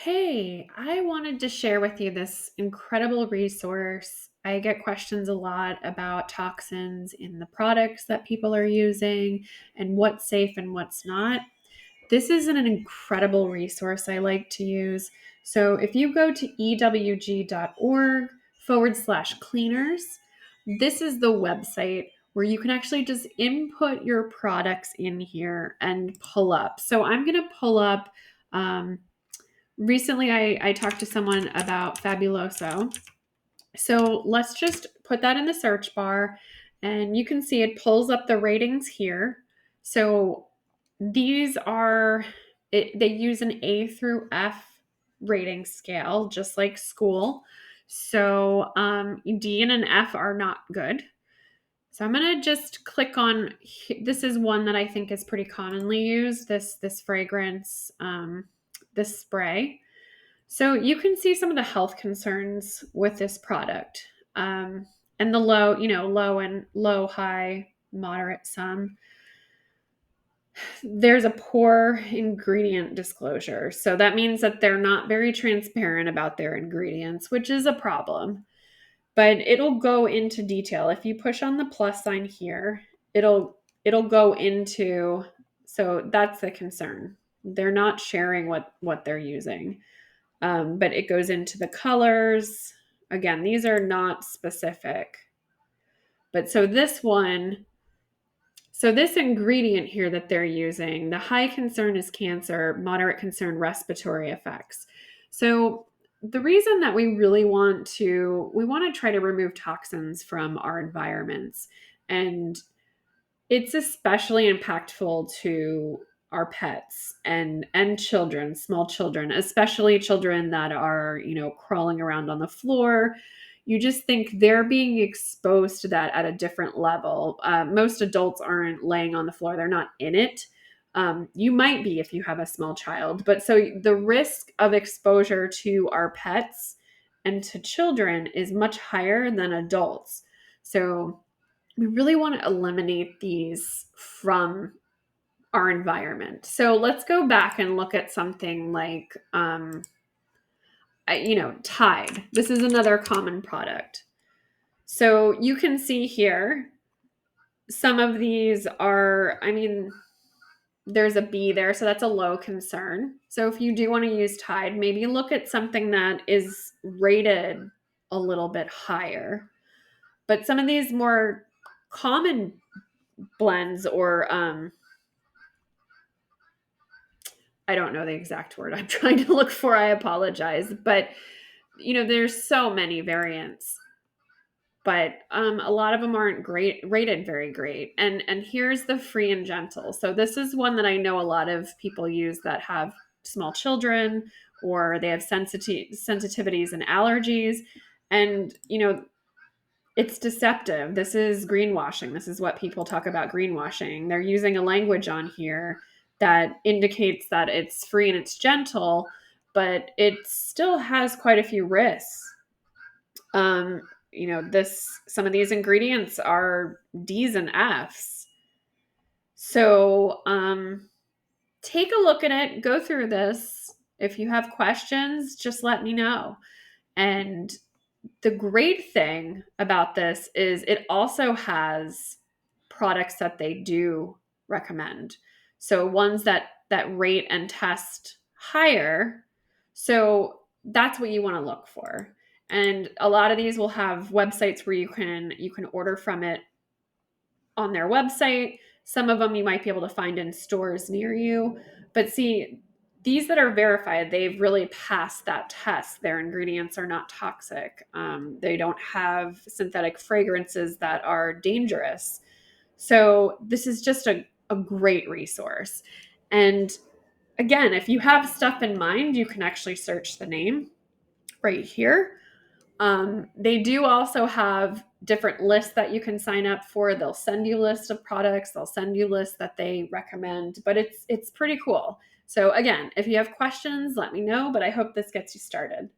Hey, I wanted to share with you this incredible resource. I get questions a lot about toxins in the products that people are using and what's safe and what's not. This is an incredible resource I like to use. So if you go to ewg.org/cleaners, this is the website where you can actually just input your products in here and pull up. So I'm going to pull up. Um, Recently, I talked to someone about Fabuloso. So let's just put that in the search bar, and you can see it pulls up the ratings here. So these are, they use an A through F rating scale, just like school. So D and an F are not good. So I'm gonna just click on. This is one that I think is pretty commonly used. This fragrance, this spray. So you can see some of the health concerns with this product, and the low, low and low, high, moderate, some. There's a poor ingredient disclosure. So that means that they're not very transparent about their ingredients, which is a problem. But it'll go into detail. If you push on the plus sign here, it'll go into, so that's the concern. They're not sharing what they're using. But it goes into the colors. Again, these are not specific. But so this ingredient here that they're using, the high concern is cancer, moderate concern, respiratory effects. So the reason that we want to try to remove toxins from our environments, and it's especially impactful to our pets and children, small children, especially children that are, crawling around on the floor. You just think they're being exposed to that at a different level. Most adults aren't laying on the floor, they're not in it. You might be if you have a small child, but so the risk of exposure to our pets and to children is much higher than adults. So we really want to eliminate these from our environment. So let's go back and look at something like, Tide. This is another common product. So you can see here, some of these are, there's a B there, so that's a low concern. So if you do want to use Tide, maybe look at something that is rated a little bit higher. But some of these more common blends, or I don't know the exact word I'm trying to look for. I apologize. But, there's so many variants. But a lot of them aren't rated very great. And here's the free and gentle. So this is one that I know a lot of people use that have small children, or they have sensitivities and allergies. And, it's deceptive. This is greenwashing. This is what people talk about greenwashing. They're using a language on here that indicates that it's free and it's gentle, but it still has quite a few risks. Some of these ingredients are D's and F's. So take a look at it, go through this. If you have questions, just let me know. And the great thing about this is it also has products that they do recommend. So ones that rate and test higher. So that's what you want to look for. And a lot of these will have websites where you can order from it on their website. Some of them you might be able to find in stores near you. But see, these that are verified, they've really passed that test. Their ingredients are not toxic. They don't have synthetic fragrances that are dangerous. So this is just a great resource. And again, if you have stuff in mind, you can actually search the name right here. They do also have different lists that you can sign up for. They'll send you lists of products. They'll send you lists that they recommend, but it's pretty cool. So again, if you have questions, let me know, but I hope this gets you started.